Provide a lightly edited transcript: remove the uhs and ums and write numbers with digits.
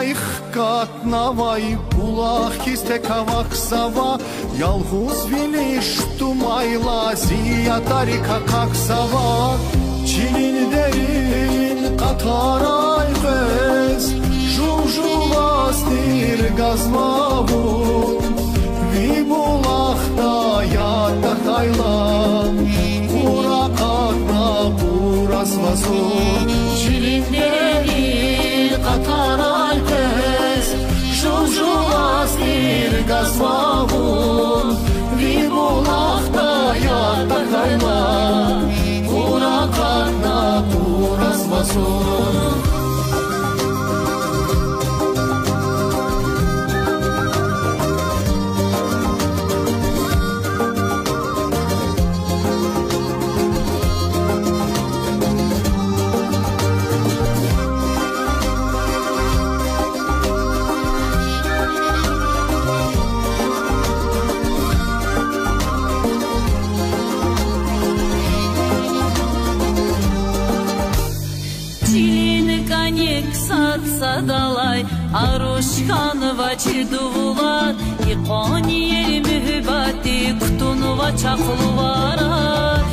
Ayx katnavay bulaq kiste kavaksava Yalğuz viliş tumayla ziyatarika kaksava Çilin derin qataray qez Juvjuvastir gazmavun Vi bulaqda yata haylan Qura qatna burasvazun Çilin derin qataray qez Juvjuvastir gazmavun Vi bulaqda yata haylan Qura qatna burasvazun Sadalay Aruşkanova çiduvular İqoni yeri mühibati Kutunova çaqluvara